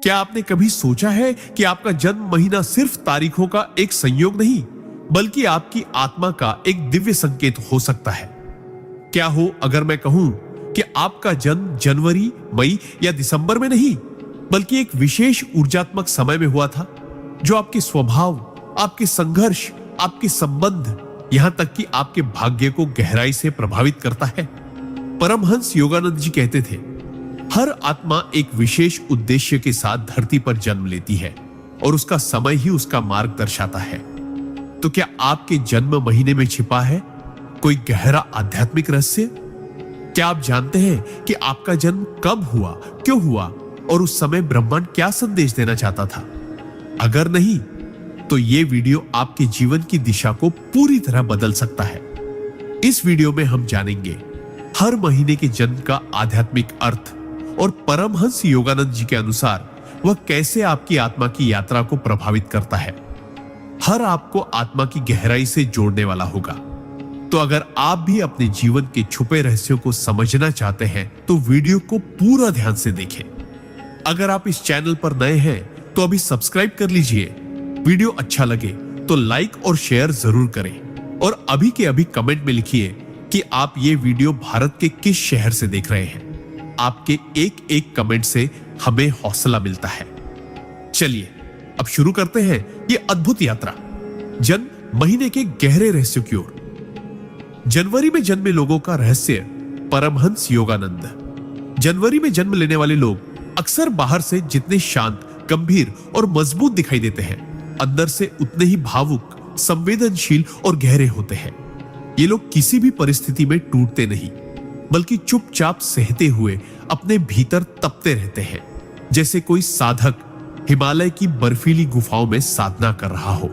क्या आपने कभी सोचा है कि आपका जन्म महीना सिर्फ तारीखों का एक संयोग नहीं, बल्कि आपकी आत्मा का एक दिव्य संकेत हो सकता है? क्या हो अगर मैं कहूं कि आपका जन्म जनवरी, मई या दिसंबर में नहीं, बल्कि एक विशेष ऊर्जात्मक समय में हुआ था, जो आपके स्वभाव, आपके संघर्ष, आपके संबंध, यहां तक कि आपके भाग्य को गहराई से प्रभावित करता है? परमहंस योगानंद जी कहते थे, हर आत्मा एक विशेष उद्देश्य के साथ धरती पर जन्म लेती है और उसका समय ही उसका मार्ग दर्शाता है। तो क्या आपके जन्म महीने में छिपा है कोई गहरा आध्यात्मिक रहस्य? क्या आप जानते हैं कि आपका जन्म कब हुआ, क्यों हुआ और उस समय ब्रह्मांड क्या संदेश देना चाहता था? अगर नहीं, तो यह वीडियो आपके जीवन की दिशा को पूरी तरह बदल सकता है। इस वीडियो में हम जानेंगे हर महीने के जन्म का आध्यात्मिक अर्थ और परमहंस योगानंद जी के अनुसार वह कैसे आपकी आत्मा की यात्रा को प्रभावित करता है। हर आपको आत्मा की गहराई से जोड़ने वाला होगा। तो अगर आप भी अपने जीवन के छुपे रहस्यों को समझना चाहते हैं तो वीडियो को पूरा ध्यान से देखें। अगर आप इस चैनल पर नए हैं तो अभी सब्सक्राइब कर लीजिए। वीडियो अच्छा लगे तो लाइक और शेयर जरूर करें और अभी के अभी कमेंट में लिखिए कि आप ये वीडियो भारत के किस शहर से देख रहे हैं। आपके एक एक कमेंट से हमें हौसला मिलता है। चलिए अब शुरू करते हैं ये अद्भुत यात्रा जन्म महीने के गहरे रहस्यों की ओर। जनवरी में जन्मे लोगों का रहस्य। परमहंस योगानंद। जनवरी में जन्म लेने वाले लोग अक्सर बाहर से जितने शांत, गंभीर और मजबूत दिखाई देते हैं, अंदर से उतने ही भावुक, संवेदनशील और गहरे होते हैं। ये लोग किसी भी परिस्थिति में टूटते नहीं, बल्कि चुपचाप सहते हुए अपने भीतर तपते रहते हैं, जैसे कोई साधक हिमालय की बर्फीली गुफाओं में साधना कर रहा हो।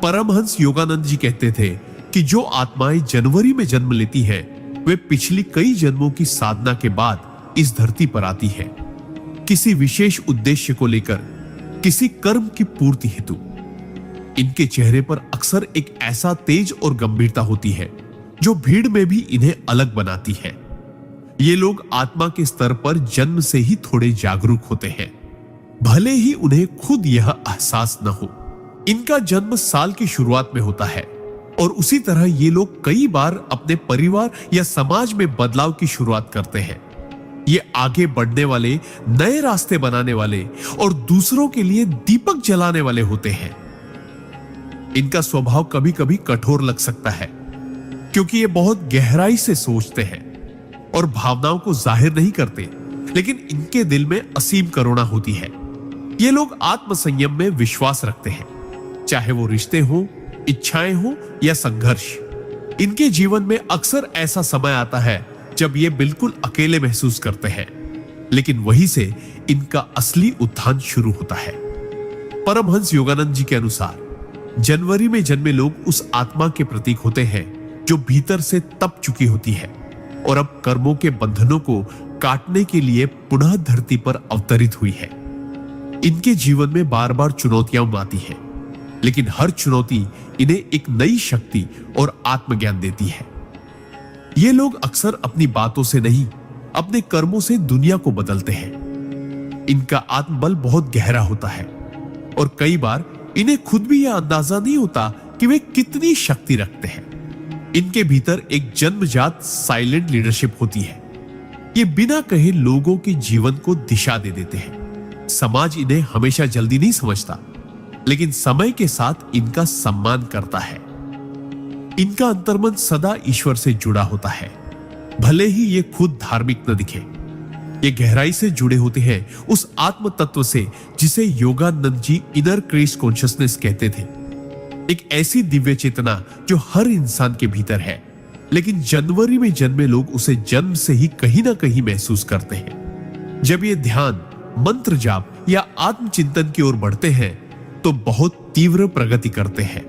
परमहंस योगानंद जी कहते थे कि जो आत्माएं जनवरी में जन्म लेती हैं, वे पिछली कई जन्मों की साधना के बाद इस धरती पर आती हैं, किसी विशेष उद्देश्य को लेकर, किसी कर्म की पूर्ति हेतु। इनके चेहरे पर अक्सर एक ऐसा तेज और गंभीरता होती है जो भीड़ में भी इन्हें अलग बनाती है। ये लोग आत्मा के स्तर पर जन्म से ही थोड़े जागरूक होते हैं, भले ही उन्हें खुद यह एहसास न हो। इनका जन्म साल की शुरुआत में होता है और उसी तरह ये लोग कई बार अपने परिवार या समाज में बदलाव की शुरुआत करते हैं। ये आगे बढ़ने वाले, नए रास्ते बनाने वाले और दूसरों के लिए दीपक जलाने वाले होते हैं। इनका स्वभाव कभी कभी कठोर लग सकता है, क्योंकि ये बहुत गहराई से सोचते हैं और भावनाओं को जाहिर नहीं करते, लेकिन इनके दिल में असीम करुणा होती है। ये लोग आत्मसंयम में विश्वास रखते हैं, चाहे वो रिश्ते हो, इच्छाएं हो या संघर्ष। इनके जीवन में अक्सर ऐसा समय आता है जब ये बिल्कुल अकेले महसूस करते हैं, लेकिन वहीं से इनका असली उत्थान शुरू होता है। परमहंस योगानंद जी के अनुसार जनवरी में जन्मे लोग उस आत्मा के प्रतीक होते हैं जो भीतर से तप चुकी होती है और अब कर्मों के बंधनों को काटने के लिए पुनः धरती पर अवतरित हुई है। इनके जीवन में बार बार चुनौतियां आती हैं, लेकिन हर चुनौती इन्हें एक नई शक्ति और आत्मज्ञान देती है। ये लोग अक्सर अपनी बातों से नहीं, अपने कर्मों से दुनिया को बदलते हैं। इनका आत्मबल बहुत गहरा होता है और कई बार इन्हें खुद भी यह अंदाजा नहीं होता कि वे कितनी शक्ति रखते हैं। इनके भीतर एक जन्मजात साइलेंट लीडरशिप होती है। ये बिना कहे लोगों के जीवन को दिशा दे देते हैं। समाज इन्हें हमेशा जल्दी नहीं समझता, लेकिन समय के साथ इनका सम्मान करता है। इनका अंतर्मन सदा ईश्वर से जुड़ा होता है, भले ही ये खुद धार्मिक न दिखे। ये गहराई से जुड़े होते हैं उस आत्म तत्व से जिसे Yogananda ji inner Christ consciousness कहते थे। एक ऐसी दिव्य चेतना जो हर इंसान के भीतर है, लेकिन जनवरी में जन्मे लोग उसे जन्म से ही कहीं ना कहीं महसूस करते हैं। जब ये ध्यान, मंत्र जाप या आत्मचिंतन की ओर बढ़ते हैं तो बहुत तीव्र प्रगति करते हैं।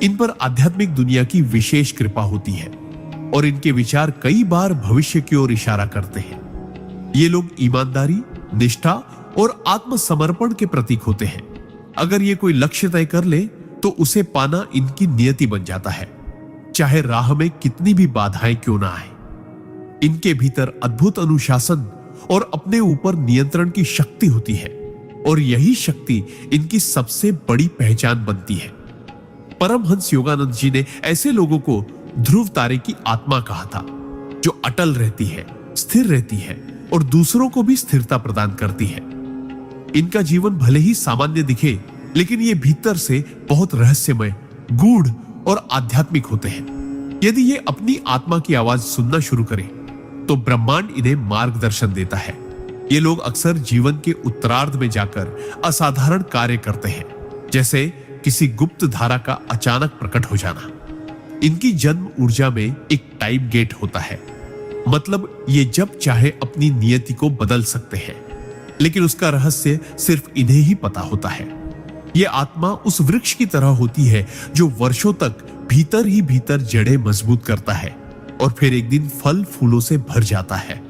इन पर आध्यात्मिक दुनिया की विशेष कृपा होती है और इनके विचार कई बार भविष्य की ओर इशारा करते हैं। ये लोग ईमानदारी, निष्ठा और आत्मसमर्पण के प्रतीक होते हैं। अगर ये कोई लक्ष्य तय कर ले तो उसे पाना इनकी नियति बन जाता है, चाहे राह में कितनी भी बाधाएं क्यों ना आए। इनके भीतर अद्भुत अनुशासन और अपने ऊपर नियंत्रण की शक्ति होती है। और यही शक्ति इनकी सबसे बड़ी पहचान बनती है। परमहंस योगानंद जी ने ऐसे लोगों को ध्रुव तारे की आत्मा कहा था, जो अटल रहती है, स्थिर रहती है और दूसरों को भी स्थिरता प्रदान करती है। इनका जीवन भले ही सामान्य दिखे, लेकिन ये भीतर से बहुत रहस्यमय, गूढ़ और आध्यात्मिक होते हैं। यदि ये अपनी आत्मा की आवाज सुनना शुरू करें, तो ब्रह्मांड इन्हें मार्गदर्शन देता है। ये लोग अक्सर जीवन के उत्तरार्ध में जाकर असाधारण कार्य करते हैं, जैसे किसी गुप्त धारा का अचानक प्रकट हो जाना। इनकी जन्म ऊर्जा में एक टाइम गेट होता है, मतलब ये जब चाहे अपनी नियति को बदल सकते हैं, लेकिन उसका रहस्य सिर्फ इन्हें ही पता होता है। ये आत्मा उस वृक्ष की तरह होती है जो वर्षों तक भीतर ही भीतर जड़ें मजबूत करता है और फिर एक दिन फल फूलों से भर जाता है।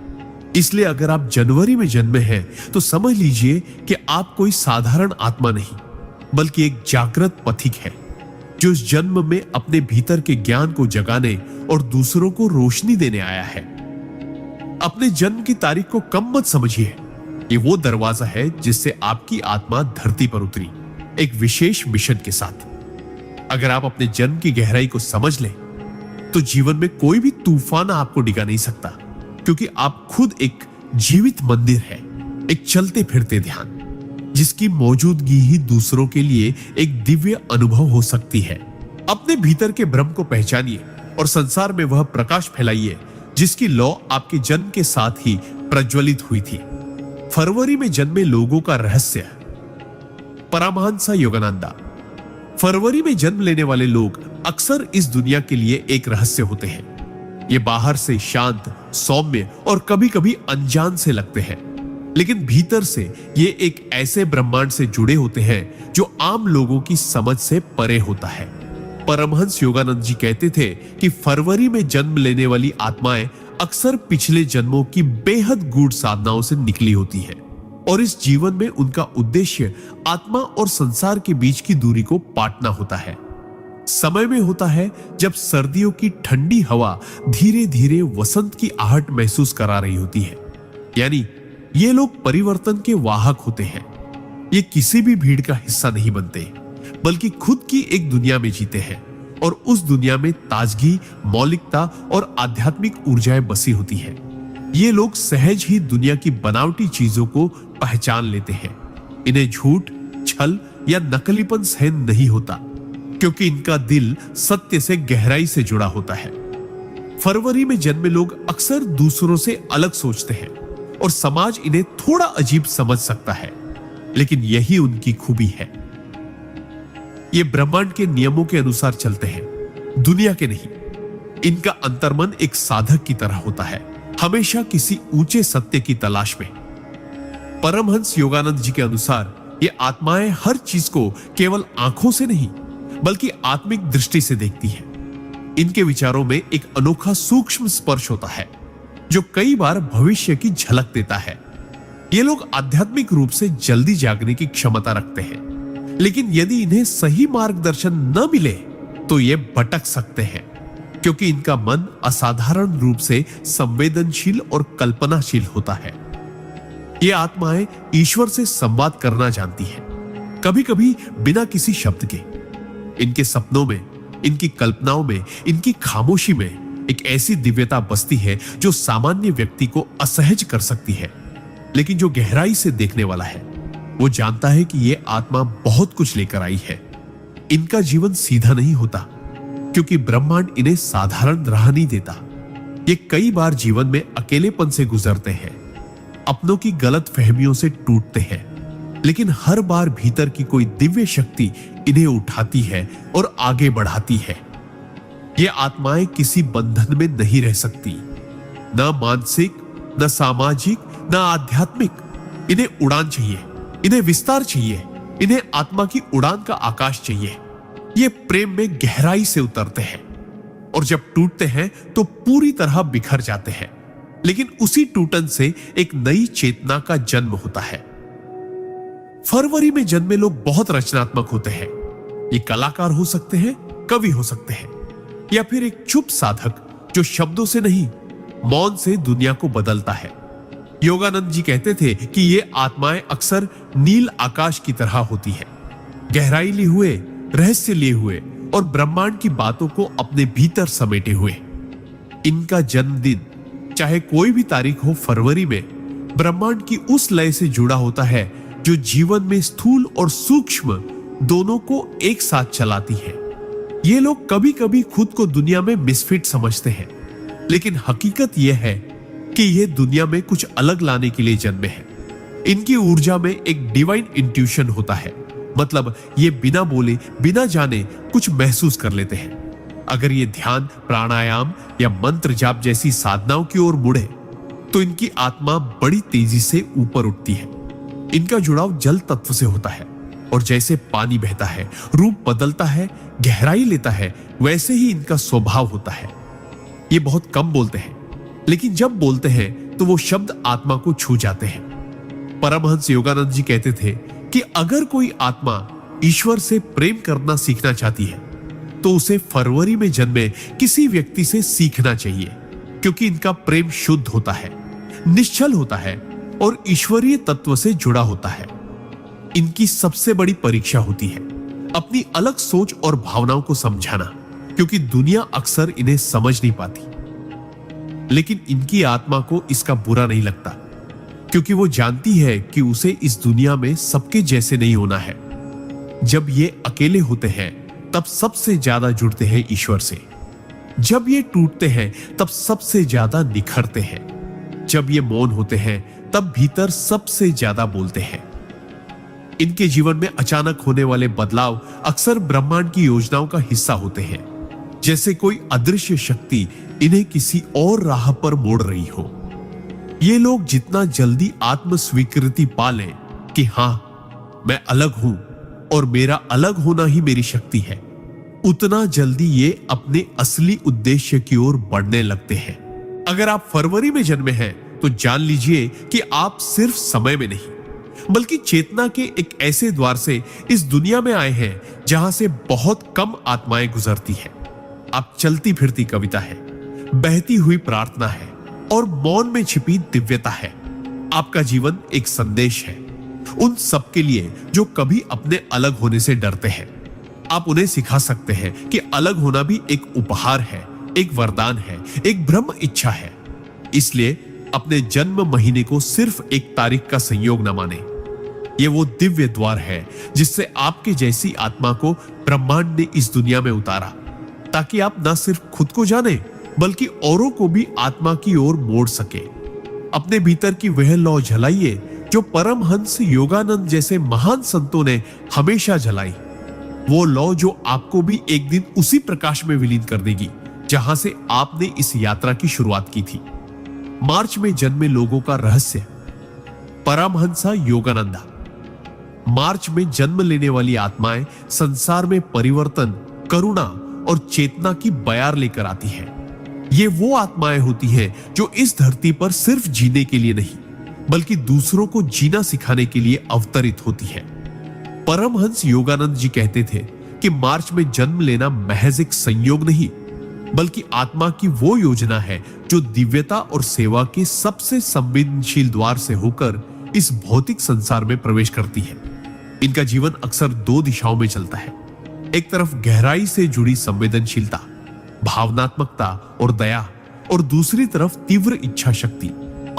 इसलिए अगर आप जनवरी में जन्मे हैं, तो समझ लीजिए कि आप कोई साधारण आत्मा नहीं, बल्कि एक जागृत पथिक है, जो इस जन्म में अपने भीतर के ज्ञान को जगाने और दूसरों को रोशनी देने आया है। अपने जन्म की तारीख को कम मत समझिए। ये वो दरवाजा है जिससे आपकी आत्मा धरती पर उतरी, एक विशेष मिशन के साथ। अगर आप अपने जन्म की गहराई को समझ लें, तो जीवन में कोई भी तूफान आपको डिगा नहीं सकता, क्योंकि आप खुद एक जीवित मंदिर है, एक चलते फिरते ध्यान, जिसकी मौजूदगी ही दूसरों के लिए एक दिव्य अनुभव हो सकती है। अपने भीतर के ब्रह्म को पहचानिए और संसार में वह प्रकाश फैलाइए जिसकी लौ आपके जन्म के साथ ही प्रज्वलित हुई थी। फरवरी में जन्मे लोगों का रहस्य। परमहंस योगानंदा। फरवरी में जन्म लेने वाले लोग अक्सर इस दुनिया के लिए एक रहस्य होते हैं। ये बाहर से शांत, सौम्य और कभी-कभी अनजान से लगते हैं, लेकिन भीतर से ये एक ऐसे ब्रह्मांड से जुड़े होते हैं जो आम लोगों की समझ से परे होता है। परमहंस योगानंद जी कहते थे कि फरवरी में जन्म लेने वाली आत्माएं अक्सर पिछले जन्मों की बेहद गूढ़ साधनाओं से निकली होती है और इस जीवन में उनका उद्देश्य आत्मा और संसार के बीच की दूरी को पाटना होता है। समय में होता है जब सर्दियों की ठंडी हवा धीरे धीरे वसंत की आहट महसूस करा रही होती है। यानी ये लोग परिवर्तन के वाहक होते हैं। ये किसी भी भीड़ का हिस्सा नहीं बनते, बल्कि खुद की एक दुनिया में जीते हैं और उस दुनिया में ताजगी, मौलिकता और आध्यात्मिक ऊर्जाएं बसी होती है। ये लोग सहज ही दुनिया की बनावटी चीजों को पहचान लेते हैं। इन्हें झूठ, छल या नकलीपन सहन नहीं होता, क्योंकि इनका दिल सत्य से गहराई से जुड़ा होता है। फरवरी में जन्मे लोग अक्सर दूसरों से अलग सोचते हैं और समाज इन्हें थोड़ा अजीब समझ सकता है, लेकिन यही उनकी खूबी है। ये ब्रह्मांड के नियमों के अनुसार चलते हैं, दुनिया के नहीं। इनका अंतर्मन एक साधक की तरह होता है, हमेशा किसी ऊंचे सत्य की तलाश में। परमहंस योगानंद जी के अनुसार ये आत्माएं हर चीज को केवल आंखों से नहीं, बल्कि आत्मिक दृष्टि से देखती हैं। इनके विचारों में एक अनोखा सूक्ष्म स्पर्श होता है, जो कई बार भविष्य की झलक देता है। ये लोग आध्यात्मिक रूप से जल्दी जागने की क्षमता रखते हैं, लेकिन यदि इन्हें सही मार्गदर्शन न मिले तो ये भटक सकते हैं, क्योंकि इनका मन असाधारण रूप से संवेदनशील और कल्पनाशील होता है। ये आत्माएं ईश्वर से संवाद करना जानती हैं, कभी-कभी बिना किसी शब्द के। इनके सपनों में, इनकी कल्पनाओं में, इनकी खामोशी में एक ऐसी दिव्यता बसती है जो सामान्य व्यक्ति को असहज कर सकती है। लेकिन जो गहराई से देखने वाला है, वो जानता है कि ये आत्मा बहुत कुछ लेकर आई है। इनका जीवन सीधा नहीं होता, क्योंकि ब्रह्मांड इन्हें साधारण राह नहीं देता। ये कई बार जीवन में अकेलेपन से गुजरते हैं, अपनों की गलत फहमियों से टूटते हैं, लेकिन हर बार भीतर की कोई दिव्य शक्ति इन्हें उठाती है और आगे बढ़ाती है। ये आत्माएं किसी बंधन में नहीं रह सकती, न मानसिक, न सामाजिक, न आध्यात्मिक। इन्हें उड़ान चाहिए, इन्हें विस्तार चाहिए, इन्हें आत्मा की उड़ान का आकाश चाहिए। ये प्रेम में गहराई से उतरते हैं और जब टूटते हैं तो पूरी तरह बिखर जाते हैं, लेकिन उसी टूटन से एक नई चेतना का जन्म होता है। फरवरी में जन्मे लोग बहुत रचनात्मक होते हैं। ये कलाकार हो सकते हैं, कवि हो सकते हैं, या फिर एक चुप साधक जो शब्दों से नहीं, मौन से दुनिया को बदलता है। योगानंद जी कहते थे कि ये आत्माएं अक्सर नील आकाश की तरह होती है, गहराई लिए हुए, रहस्य लिए हुए और ब्रह्मांड की बातों को अपने भीतर समेटे हुए। इनका जन्मदिन चाहे कोई भी तारीख हो फरवरी में, ब्रह्मांड की उस लय से जुड़ा होता है जो जीवन में स्थूल और सूक्ष्म दोनों को एक साथ चलाती है। ये लोग कभी कभी खुद को दुनिया में मिसफिट समझते हैं, लेकिन हकीकत यह है कि ये दुनिया में कुछ अलग लाने के लिए जन्मे हैं। इनकी ऊर्जा में एक डिवाइन इंट्यूशन होता है, मतलब ये बिना बोले बिना जाने कुछ महसूस कर लेते हैं। अगर ये ध्यान, प्राणायाम या मंत्र जाप जैसी साधनाओं की ओर मुड़े तो इनकी आत्मा बड़ी तेजी से ऊपर उठती है। इनका जुड़ाव जल तत्व से होता है और जैसे पानी बहता है, रूप बदलता है, गहराई लेता है, वैसे ही इनका स्वभाव होता है। ये बहुत कम बोलते हैं, लेकिन जब बोलते हैं तो वो शब्द आत्मा को छू जाते हैं। परमहंस योगानंद जी कहते थे कि अगर कोई आत्मा ईश्वर से प्रेम करना सीखना चाहती है तो उसे फरवरी में जन्मे किसी व्यक्ति से सीखना चाहिए, क्योंकि इनका प्रेम शुद्ध होता है, निश्चल होता है और ईश्वरीय तत्व से जुड़ा होता है। इनकी सबसे बड़ी परीक्षा होती है अपनी अलग सोच और भावनाओं को समझाना, क्योंकि दुनिया अक्सर इन्हें समझ नहीं पाती। लेकिन इनकी आत्मा को इसका बुरा नहीं लगता, क्योंकि वो जानती है कि उसे इस दुनिया में सबके जैसे नहीं होना है। जब ये अकेले होते हैं तब सबसे ज्यादा जुड़ते हैं ईश्वर से। जब ये टूटते हैं तब सबसे ज्यादा निखरते हैं। जब ये मौन होते हैं तब भीतर सबसे ज्यादा बोलते हैं। इनके जीवन में अचानक होने वाले बदलाव अक्सर ब्रह्मांड की योजनाओं का हिस्सा होते हैं, जैसे कोई अदृश्य शक्ति इन्हें किसी और राह पर मोड़ रही हो। ये लोग जितना जल्दी आत्म स्वीकृति पा लें कि हां, मैं अलग हूं और मेरा अलग होना ही मेरी शक्ति है, उतना जल्दी ये अपने असली उद्देश्य की ओर बढ़ने लगते हैं। अगर आप फरवरी में जन्मे हैं तो जान लीजिए कि आप सिर्फ समय में नहीं, बल्कि चेतना के एक ऐसे द्वार से इस दुनिया में आए हैं जहां से बहुत कम आत्माएं गुजरती हैं। आप चलती फिरती कविता है, बहती हुई प्रार्थना है और मौन में छिपी दिव्यता है। आपका जीवन एक संदेश है उन सबके लिए जो कभी अपने अलग होने से डरते हैं। आप उन्हें सिखा सकते हैं कि अलग होना भी एक उपहार है, एक वरदान है, एक ब्रह्म इच्छा है। इसलिए अपने जन्म महीने को सिर्फ एक तारीख का संयोग न माने। ये वो दिव्य द्वार है जिससे आपके जैसी आत्मा को ब्रह्मांड ने इस दुनिया में उतारा, ताकि आप न सिर्फ खुद को जाने बल्कि औरों को भी आत्मा की ओर मोड़ सके। अपने भीतर की वह लौ जलाइए जो परमहंस योगानंद जैसे महान संतों ने हमेशा जलाई। वो लौ जो आपको भी एक दिन उसी प्रकाश में विलीन कर देगी जहां से आपने इस यात्रा की शुरुआत की थी। मार्च में जन्मे लोगों का रहस्य। परमहंसा योगानंदा। मार्च में जन्म लेने वाली आत्माएं संसार में परिवर्तन, करुणा और चेतना की बयार लेकर आती हैं। ये वो आत्माएं होती हैं जो इस धरती पर सिर्फ जीने के लिए नहीं, बल्कि दूसरों को जीना सिखाने के लिए अवतरित होती है। परमहंस योगानंद जी कहते थे कि मार्च में जन्म लेना महज एक संयोग नहीं, बल्कि आत्मा की वो योजना है जो दिव्यता और सेवा के सबसे संवेदनशील द्वार से होकर इस भौतिक संसार में प्रवेश करती है। इनका जीवन अक्सर दो दिशाओं में चलता है। एक तरफ गहराई से जुड़ी संवेदनशीलता, भावनात्मकता और दया, और दूसरी तरफ तीव्र इच्छा शक्ति,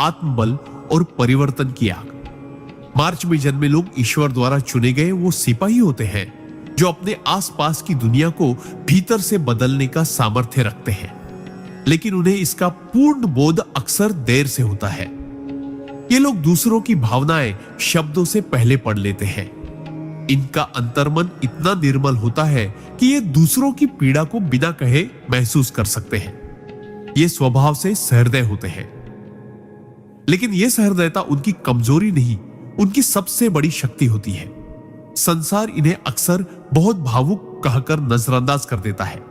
आत्मबल और परिवर्तन की आग। मार्च में जन्मे लोग ईश्वर द्वारा चुने गए वो सिपाही होते हैं जो अपने आसपास की दुनिया को भीतर से बदलने का सामर्थ्य रखते हैं, लेकिन उन्हें इसका पूर्ण बोध अक्सर देर से होता है। ये लोग दूसरों की भावनाएं शब्दों से पहले पढ़ लेते हैं। इनका अंतर्मन इतना निर्मल होता है कि ये दूसरों की पीड़ा को बिना कहे महसूस कर सकते हैं। ये स्वभाव से सहृदय होते हैं, लेकिन यह सहृदयता उनकी कमजोरी नहीं, उनकी सबसे बड़ी शक्ति होती है। संसार इन्हें अक्सर बहुत भावुक कहकर नजरअंदाज कर देता है,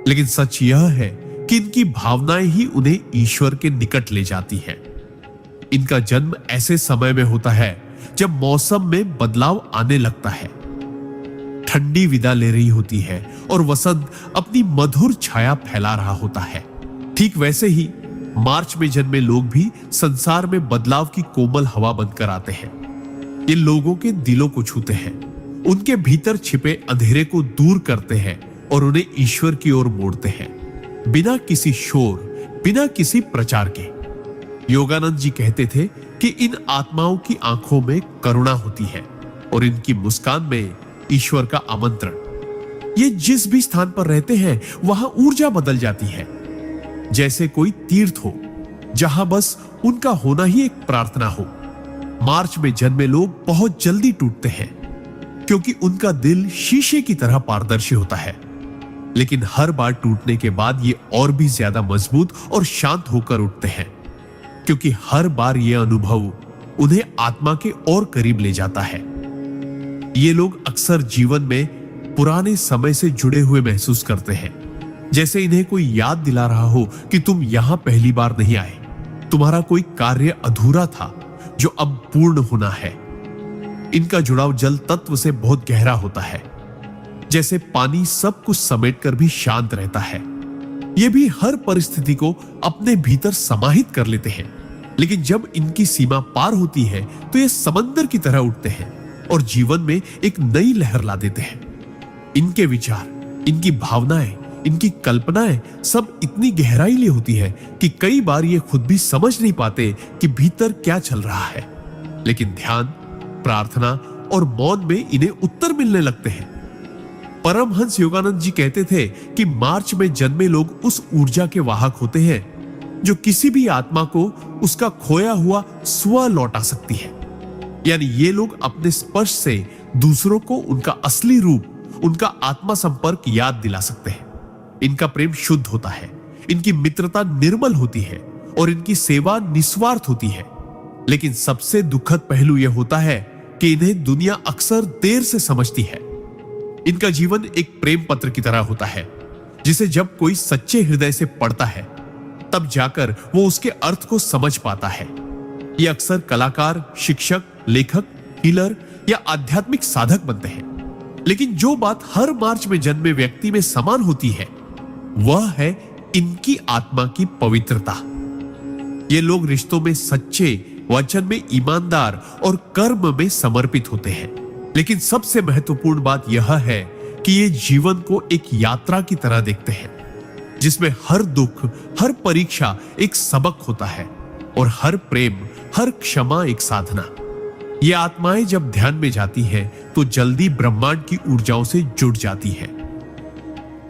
लेकिन सच यह है कि इनकी भावनाएं ही उन्हें ईश्वर के निकट ले जाती हैं। इनका जन्म ऐसे समय में होता है जब मौसम में बदलाव आने लगता है। ठंडी विदा ले रही होती है और वसंत अपनी मधुर छाया फैला रहा होता है। ठीक वैसे ही मार्च में जन्मे लोग भी संसार में बदलाव की कोमल हवा बनकर आते हैं। ये लोगों के दिलों को छूते हैं, उनके भीतर छिपे अंधेरे को दूर करते हैं और उन्हें ईश्वर की ओर मोड़ते हैं, बिना किसी शोर, बिना किसी प्रचार के। योगानंद जी कहते थे कि इन आत्माओं की आंखों में करुणा होती है और इनकी मुस्कान में ईश्वर का आमंत्रण। ये जिस भी स्थान पर रहते हैं वहां ऊर्जा बदल जाती है, जैसे कोई तीर्थ हो जहां बस उनका होना ही एक प्रार्थना हो। मार्च में जन्मे लोग बहुत जल्दी टूटते हैं क्योंकि उनका दिल शीशे की तरह पारदर्शी होता है, लेकिन हर बार टूटने के बाद ये और भी ज्यादा मजबूत और शांत होकर उठते हैं, क्योंकि हर बार यह अनुभव उन्हें आत्मा के और करीब ले जाता है। ये लोग अक्सर जीवन में पुराने समय से जुड़े हुए महसूस करते हैं, जैसे इन्हें कोई याद दिला रहा हो कि तुम यहां पहली बार नहीं आए, तुम्हारा कोई कार्य अधूरा था जो अब पूर्ण होना है। इनका जुड़ाव जल तत्व से बहुत गहरा होता है, जैसे पानी सब कुछ समेटकर भी शांत रहता है। ये भी हर परिस्थिति को अपने भीतर समाहित कर लेते हैं, लेकिन जब इनकी सीमा पार होती है तो ये समंदर की तरह उठते हैं और जीवन में एक नई लहर ला देते हैं। इनके विचार, इनकी भावनाएं, इनकी कल्पनाएं सब इतनी गहराई ले होती है कि कई बार ये खुद भी समझ नहीं पाते कि भीतर क्या चल रहा है, लेकिन ध्यान, प्रार्थना और मौन में इन्हें उत्तर मिलने लगते हैं। परमहंस योगानंद जी कहते थे कि मार्च में जन्मे लोग उस ऊर्जा के वाहक होते हैं जो किसी भी आत्मा को उसका खोया हुआ स्व लौटा सकती है। यानी ये लोग अपने स्पर्श से दूसरों को उनका असली रूप, उनका आत्मा संपर्क याद दिला सकते हैं। इनका प्रेम शुद्ध होता है, इनकी मित्रता निर्मल होती है और इनकी सेवा निस्वार्थ होती है। लेकिन सबसे दुखद पहलू यह होता है कि इन्हें दुनिया अक्सर देर से समझती है। इनका जीवन एक प्रेम पत्र की तरह होता है, जिसे जब कोई सच्चे हृदय से पढ़ता है तब जाकर वो उसके अर्थ को समझ पाता है। ये अक्सर कलाकार, शिक्षक, लेखक, हीलर या आध्यात्मिक साधक बनते हैं, लेकिन जो बात हर मार्च में जन्मे व्यक्ति में समान होती है वह है इनकी आत्मा की पवित्रता। ये लोग रिश्तों में सच्चे, वचन में ईमानदार और कर्म में समर्पित होते हैं। लेकिन सबसे महत्वपूर्ण बात यह है कि ये जीवन को एक यात्रा की तरह देखते हैं, जिसमें हर दुख, हर परीक्षा एक सबक होता है और हर प्रेम, हर क्षमा एक साधना। ये आत्माएं जब ध्यान में जाती हैं तो जल्दी ब्रह्मांड की ऊर्जाओं से जुड़ जाती हैं।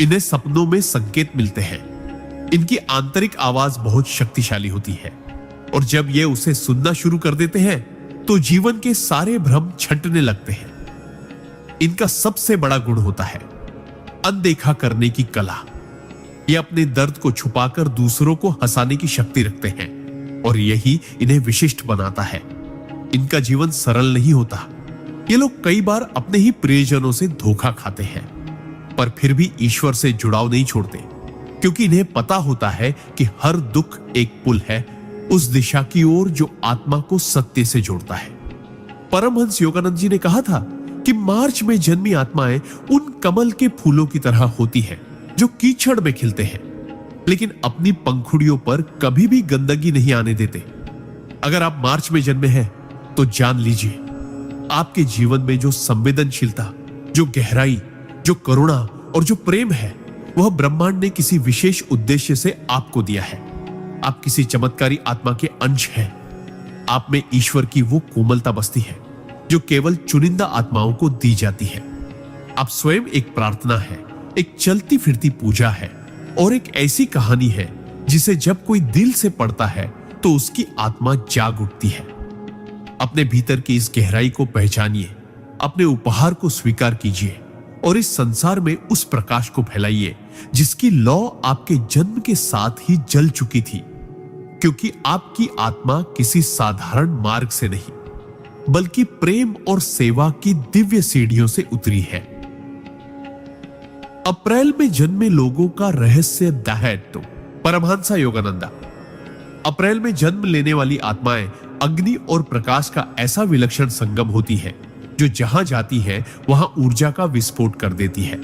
इन्हें सपनों में संकेत मिलते हैं। इनकी आंतरिक आवाज बहुत शक्तिशाली होती है और जब ये उसे सुनना शुरू कर देते हैं तो जीवन के सारे भ्रम छंटने लगते हैं। इनका सबसे बड़ा गुण होता है अनदेखा करने की कला। ये अपने दर्द को छुपाकर दूसरों को हंसाने की शक्ति रखते हैं और यही इन्हें विशिष्ट बनाता है। इनका जीवन सरल नहीं होता। ये लोग कई बार अपने ही प्रियजनों से धोखा खाते हैं, पर फिर भी ईश्वर से जुड़ाव नहीं छोड़ते, क्योंकि इन्हें पता होता है कि हर दुख एक पुल है उस दिशा की ओर जो आत्मा को सत्य से जोड़ता है। परमहंस योगानंद जी ने कहा था कि मार्च में जन्मी आत्माएं उन कमल के फूलों की तरह होती हैं जो कीचड़ में खिलते हैं, लेकिन अपनी पंखुड़ियों पर कभी भी गंदगी नहीं आने देते। अगर आप मार्च में जन्मे हैं तो जान लीजिए, आपके जीवन में जो संवेदनशीलता, जो गहराई, जो करुणा और जो प्रेम है, वह ब्रह्मांड ने किसी विशेष उद्देश्य से आपको दिया है। आप किसी चमत्कारी आत्मा के अंश हैं। आप में ईश्वर की वो कोमलता बसती है जो केवल चुनिंदा आत्माओं को दी जाती है। आप स्वयं एक प्रार्थना है, एक चलती फिरती पूजा है और एक ऐसी कहानी है जिसे जब कोई दिल से पढ़ता है तो उसकी आत्मा जाग उठती है। अपने भीतर की इस गहराई को पहचानिए, अपने उपहार को स्वीकार कीजिए और इस संसार में उस प्रकाश को फैलाइए जिसकी लौ आपके जन्म के साथ ही जल चुकी थी, क्योंकि आपकी आत्मा किसी साधारण मार्ग से नहीं बल्कि प्रेम और सेवा की दिव्य सीढ़ियों से उतरी है। अप्रैल में जन्मे लोगों का रहस्य दाहैतो। परमहंसा योगानंदा। अप्रैल में जन्म लेने वाली आत्माएं अग्नि और प्रकाश का ऐसा विलक्षण संगम होती है जो जहां जाती है वहां ऊर्जा का विस्फोट कर देती है।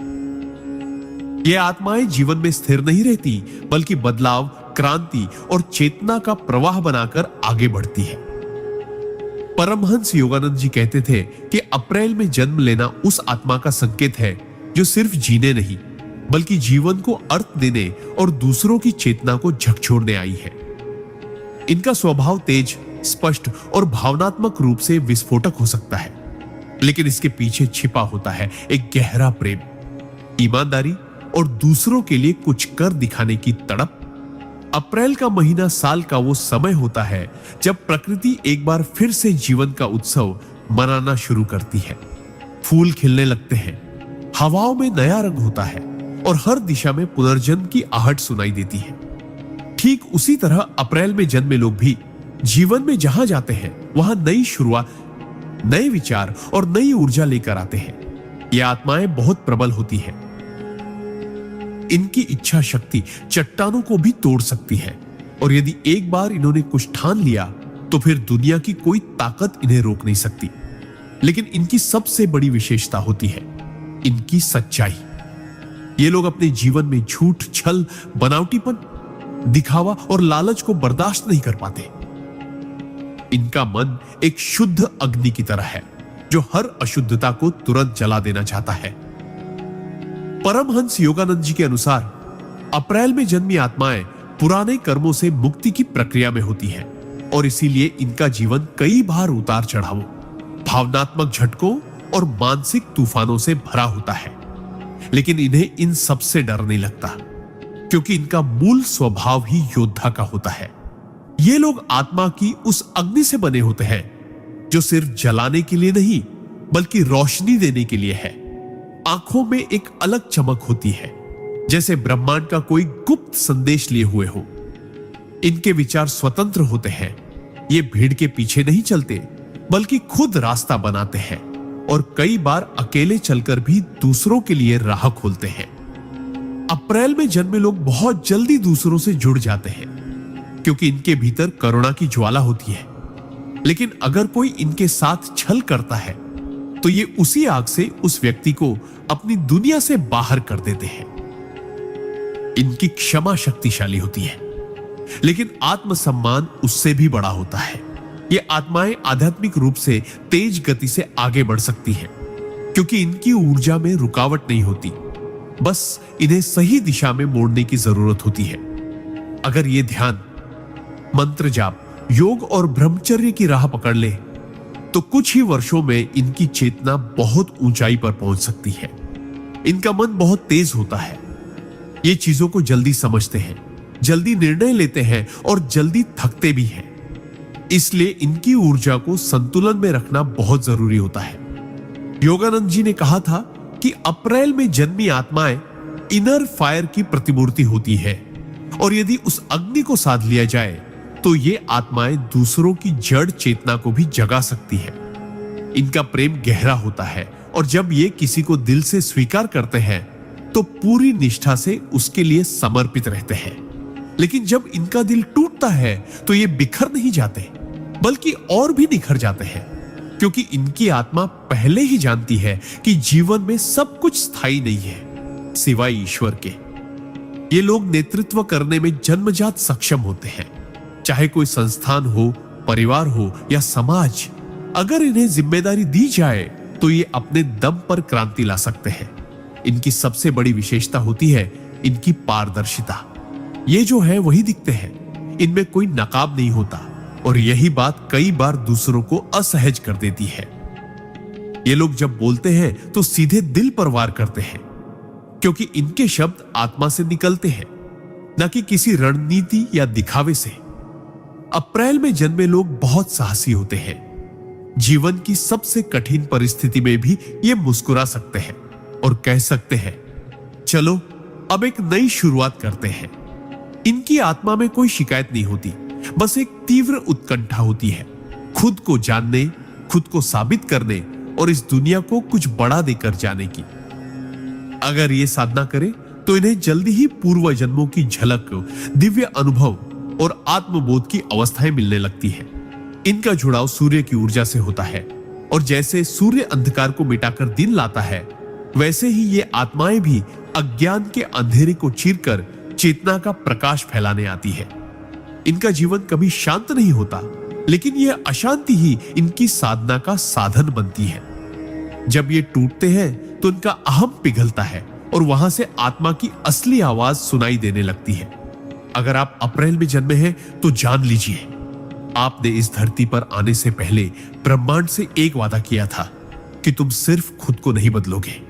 ये आत्माएं जीवन में स्थिर नहीं रहती बल्कि बदलाव, क्रांति और चेतना का प्रवाह बनाकर आगे बढ़ती है। परमहंस योगानंद जी कहते थे कि अप्रैल में जन्म लेना उस आत्मा का संकेत है जो सिर्फ जीने नहीं बल्कि जीवन को अर्थ देने और दूसरों की चेतना को झकझोरने आई है। इनका स्वभाव तेज, स्पष्ट और भावनात्मक रूप से विस्फोटक हो सकता है, लेकिन इसके पीछे छिपा होता है एक गहरा प्रेम, ईमानदारी और दूसरों के लिए कुछ कर दिखाने की तड़प। अप्रैल का महीना साल का वो समय होता है जब प्रकृति एक बार फिर से जीवन का उत्सव मनाना शुरू करती है। फूल खिलने लगते हैं, हवाओं में नया रंग होता है और हर दिशा में पुनर्जन्म की आहट सुनाई देती है। ठीक उसी तरह अप्रैल में जन्मे लोग भी जीवन में जहां जाते हैं वहां नई शुरुआत, नए विचार और नई ऊर्जा लेकर आते हैं। ये आत्माएं बहुत प्रबल होती हैं। इनकी इच्छा शक्ति चट्टानों को भी तोड़ सकती है और यदि एक बार इन्होंने कुछ ठान लिया तो फिर दुनिया की कोई ताकत इन्हें रोक नहीं सकती। लेकिन इनकी सबसे बड़ी विशेषता होती है इनकी सच्चाई। ये लोग अपने जीवन में झूठ, छल, बनावटीपन, दिखावा और लालच को बर्दाश्त नहीं कर पाते। इनका मन एक शुद्ध अग्नि की तरह है जो हर अशुद्धता को तुरंत जला देना चाहता है। परमहंस योगानंद जी के अनुसार अप्रैल में जन्मी आत्माएं पुराने कर्मों से मुक्ति की प्रक्रिया में होती हैं और इसीलिए इनका जीवन कई बार उतार चढ़ावों, भावनात्मक झटकों और मानसिक तूफानों से भरा होता है। लेकिन इन्हें इन सब से डर नहीं लगता क्योंकि इनका मूल स्वभाव ही योद्धा का होता है। ये लोग आत्मा की उस अग्नि से बने होते हैं जो सिर्फ जलाने के लिए नहीं बल्कि रोशनी देने के लिए है। आंखों में एक अलग चमक होती है, जैसे ब्रह्मांड का कोई गुप्त संदेश लिए हुए हो। इनके विचार स्वतंत्र होते हैं। ये भीड़ के पीछे नहीं चलते बल्कि खुद रास्ता बनाते हैं और कई बार अकेले चलकर भी दूसरों के लिए राह खोलते हैं। अप्रैल में जन्मे लोग बहुत जल्दी दूसरों से जुड़ जाते हैं क्योंकि इनके भीतर करुणा की ज्वाला होती है। लेकिन अगर कोई इनके साथ छल करता है तो ये उसी आग से उस व्यक्ति को अपनी दुनिया से बाहर कर देते हैं। इनकी क्षमा शक्तिशाली होती है, लेकिन आत्मसम्मान उससे भी बड़ा होता है। ये आत्माएं आध्यात्मिक रूप से तेज गति से आगे बढ़ सकती हैं क्योंकि इनकी ऊर्जा में रुकावट नहीं होती, बस इन्हें सही दिशा में मोड़ने की जरूरत होती है। अगर ये ध्यान, मंत्र जाप, योग और ब्रह्मचर्य की राह पकड़ ले तो कुछ ही वर्षों में इनकी चेतना बहुत ऊंचाई पर पहुंच सकती है। इनका मन बहुत तेज होता है। ये चीजों को जल्दी समझते हैं, जल्दी निर्णय लेते हैं और जल्दी थकते भी हैं। इसलिए इनकी ऊर्जा को संतुलन में रखना बहुत जरूरी होता है। योगानंद जी ने कहा था कि अप्रैल में जन्मी आत्माएं इनर फायर की प्रतिमूर्ति होती है और यदि उस अग्नि को साध लिया जाए तो ये आत्माएं दूसरों की जड़ चेतना को भी जगा सकती है। इनका प्रेम गहरा होता है और जब ये किसी को दिल से स्वीकार करते हैं तो पूरी निष्ठा से उसके लिए समर्पित रहते हैं। लेकिन जब इनका दिल टूटता है तो ये बिखर नहीं जाते बल्कि और भी निखर जाते हैं क्योंकि इनकी आत्मा पहले ही जानती है कि जीवन में सब कुछ स्थायी नहीं है सिवाय ईश्वर के। ये लोग नेतृत्व करने में जन्मजात सक्षम होते हैं, चाहे कोई संस्थान हो, परिवार हो या समाज। अगर इन्हें जिम्मेदारी दी जाए तो ये अपने दम पर क्रांति ला सकते हैं। इनकी सबसे बड़ी विशेषता होती है इनकी पारदर्शिता। ये जो है वही दिखते हैं, इनमें कोई नकाब नहीं होता और यही बात कई बार दूसरों को असहज कर देती है। ये लोग जब बोलते हैं तो सीधे दिल पर वार करते हैं क्योंकि इनके शब्द आत्मा से निकलते हैं, न कि किसी रणनीति या दिखावे से। अप्रैल में जन्मे लोग बहुत साहसी होते हैं। जीवन की सबसे कठिन परिस्थिति में भी ये मुस्कुरा सकते हैं और कह सकते हैं, चलो अब एक नई शुरुआत करते हैं। इनकी आत्मा में कोई शिकायत नहीं होती, बस एक तीव्र उत्कंठा होती है, खुद को जानने, खुद को साबित करने और इस दुनिया को कुछ बड़ा देकर जाने की। अगर ये साधना करें तो इन्हें जल्दी ही पूर्व जन्मों की झलक, दिव्य अनुभव और आत्मबोध की अवस्थाएं मिलने लगती है। इनका जुड़ाव सूर्य की ऊर्जा से होता है और जैसे सूर्य अंधकार को मिटाकर दिन लाता है, वैसे ही ये आत्माएं भी अज्ञान के अंधेरे को चीरकर चेतना का प्रकाश फैलाने आती है। इनका जीवन कभी शांत नहीं होता, लेकिन यह अशांति ही इनकी साधना का साधन बनती है। जब ये टूटते हैं तो इनका अहम पिघलता है और वहां से आत्मा की असली आवाज सुनाई देने लगती है। अगर आप अप्रैल में जन्मे हैं तो जान लीजिए, आपने इस धरती पर आने से पहले ब्रह्मांड से एक वादा किया था कि तुम सिर्फ खुद को नहीं बदलोगे,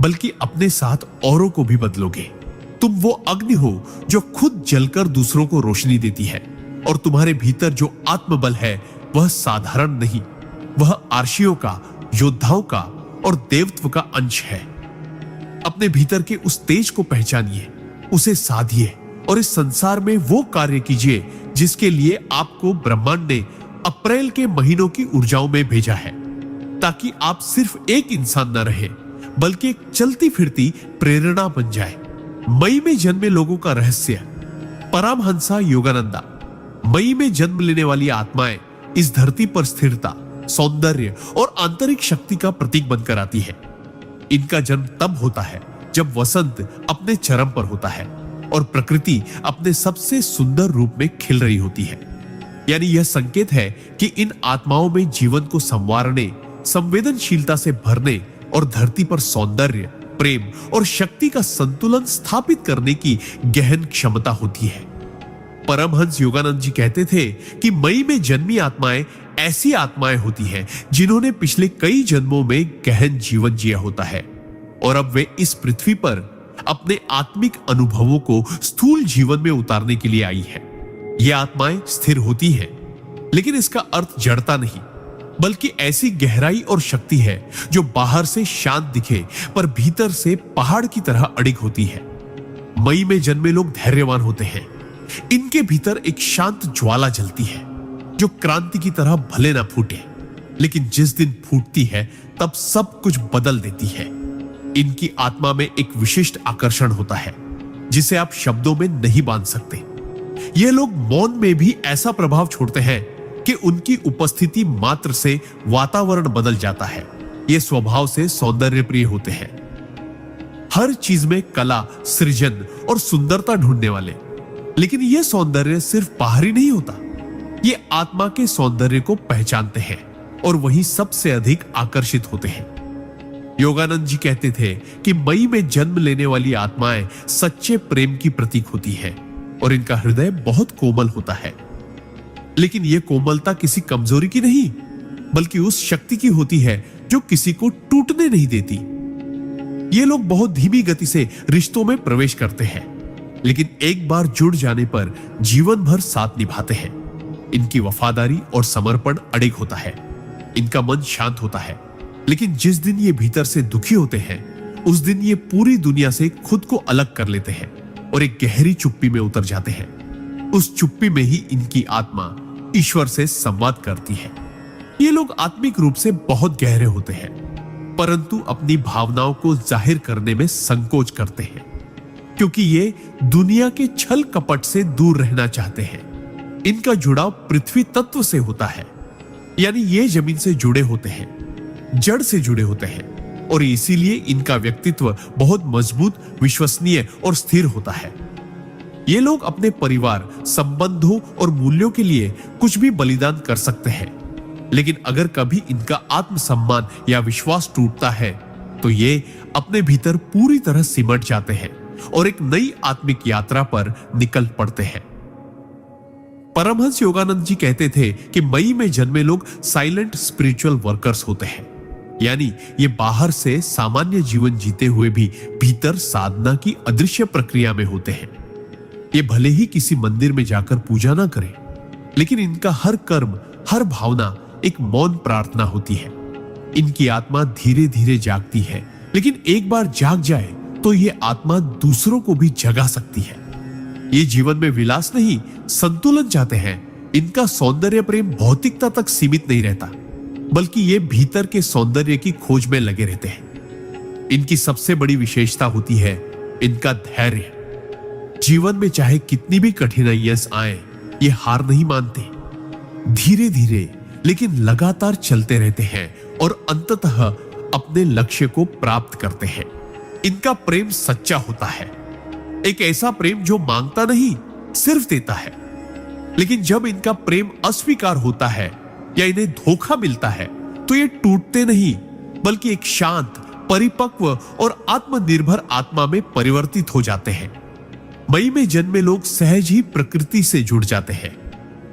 बल्कि अपने साथ औरों को भी बदलोगे। तुम वो अग्नि हो जो खुद जलकर दूसरों को रोशनी देती है, और तुम्हारे भीतर जो आत्मबल है वह साधारण नहीं, वह आर्शियों का, योद्धाओं का और देवत्व का अंश है। अपने भीतर के उस तेज को पहचानिए, उसे साधिए और इस संसार में वो कार्य कीजिए जिसके लिए आपको ब्रह्मांड ने अप्रैल के महीनों की ऊर्जाओं में भेजा है, ताकि आप सिर्फ एक इंसान न रहे, बल्कि एक चलती फिरती प्रेरणा बन जाए। मई में जन्मे लोगों का रहस्य। परमहंसा योगानंदा। मई में जन्म लेने वाली आत्माएं इस धरती पर स्थिरता, सौंदर्य और आंतरिक शक्ति का प्रतीक बनकर आती है। इनका जन्म तब होता है जब वसंत अपने चरम पर होता है और प्रकृति अपने सबसे सुंदर रूप में खिल रही होती है। यानी यह संकेत है कि इन आत्माओं में जीवन को संवारने, संवेदनशीलता से भरने और धरती पर सौंदर्य, प्रेम और शक्ति का संतुलन स्थापित करने की गहन क्षमता होती है। परमहंस योगानंद जी कहते थे कि मई में जन्मी आत्माएं ऐसी आत्माएं होती हैं जिन्होंने पिछले कई जन्मों में गहन जीवन जिया होता है, और अब वे इस पृथ्वी पर अपने आत्मिक अनुभवों को स्थूल जीवन में उतारने के लिए आई है। ये आत्माएं स्थिर होती हैं, लेकिन इसका अर्थ जड़ता नहीं, बल्कि ऐसी गहराई और शक्ति है जो बाहर से शांत दिखे पर भीतर से पहाड़ की तरह अडिग होती है। मई में जन्मे लोग धैर्यवान होते हैं। इनके भीतर एक शांत ज्वाला जलती है जो क्रांति की तरह भले ना फूटे, लेकिन जिस दिन फूटती है तब सब कुछ बदल देती है। इनकी आत्मा में एक विशिष्ट आकर्षण होता है जिसे आप शब्दों में नहीं बांध सकते। ये लोग मौन में भी ऐसा प्रभाव छोड़ते हैं कि उनकी उपस्थिति मात्र से वातावरण बदल जाता है। ये स्वभाव से सौंदर्य प्रिय होते हैं, हर चीज में कला, सृजन और सुंदरता ढूंढने वाले। लेकिन यह सौंदर्य सिर्फ बाहरी नहीं होता, ये आत्मा के सौंदर्य को पहचानते हैं और वही सबसे अधिक आकर्षित होते हैं। योगानंद जी कहते थे कि मई में जन्म लेने वाली आत्माएं सच्चे प्रेम की प्रतीक होती है और इनका हृदय बहुत कोमल होता है। लेकिन यह कोमलता किसी कमजोरी की नहीं, बल्कि उस शक्ति की होती है जो किसी को टूटने नहीं देती। ये लोग बहुत धीमी गति से रिश्तों में प्रवेश करते हैं, लेकिन एक बार जुड़ जाने पर जीवन भर साथ निभाते हैं। इनकी वफादारी और समर्पण अडिग होता है। इनका मन शांत होता है, लेकिन जिस दिन ये भीतर से दुखी होते हैं उस दिन ये पूरी दुनिया से खुद को अलग कर लेते हैं और एक गहरी चुप्पी में उतर जाते हैं। उस चुप्पी में ही इनकी आत्मा ईश्वर से संवाद करती है। ये लोग आत्मिक रूप से बहुत गहरे होते हैं, परंतु अपनी भावनाओं को जाहिर करने में संकोच करते हैं, क्योंकि ये दुनिया के छल कपट से दूर रहना चाहते हैं। इनका जुड़ाव पृथ्वी तत्व से होता है, यानी ये जमीन से जुड़े होते हैं, जड़ से जुड़े होते हैं, और इसीलिए इनका व्यक्तित्व बहुत मजबूत, विश्वसनीय और स्थिर होता है। ये लोग अपने परिवार, संबंधों और मूल्यों के लिए कुछ भी बलिदान कर सकते हैं, लेकिन अगर कभी इनका आत्मसम्मान या विश्वास टूटता है तो ये अपने भीतर पूरी तरह सिमट जाते हैं और एक नई आत्मिक यात्रा पर निकल पड़ते हैं। परमहंस योगानंद जी कहते थे कि मई में जन्मे लोग साइलेंट स्पिरिचुअल वर्कर्स होते हैं, यानी ये बाहर से सामान्य जीवन जीते हुए भी भीतर साधना की अदृश्य प्रक्रिया में होते हैं। ये भले ही किसी मंदिर में जाकर पूजा ना करें, लेकिन इनका हर कर्म, हर भावना एक मौन प्रार्थना होती है। इनकी आत्मा धीरे धीरे जागती है, लेकिन एक बार जाग जाए तो ये आत्मा दूसरों को भी जगा सकती है। ये जीवन में विलास नहीं, संतुलन चाहते हैं। इनका सौंदर्य प्रेम भौतिकता तक सीमित नहीं रहता, बल्कि ये भीतर के सौंदर्य की खोज में लगे रहते हैं। इनकी सबसे बड़ी विशेषता होती है इनका धैर्य। जीवन में चाहे कितनी भी कठिनाइयां आए, ये हार नहीं मानते। धीरे धीरे लेकिन लगातार चलते रहते हैं और अंततः अपने लक्ष्य को प्राप्त करते हैं। इनका प्रेम सच्चा होता है। एक ऐसा प्रेम जो मांगता नहीं, सिर्फ देता है। लेकिन जब इनका प्रेम अस्वीकार होता है या इन्हें धोखा मिलता है तो ये टूटते नहीं, बल्कि एक शांत, परिपक्व और आत्मनिर्भर आत्मा में परिवर्तित हो जाते हैं। मई में जन्मे लोग सहज ही प्रकृति से जुड़ जाते हैं।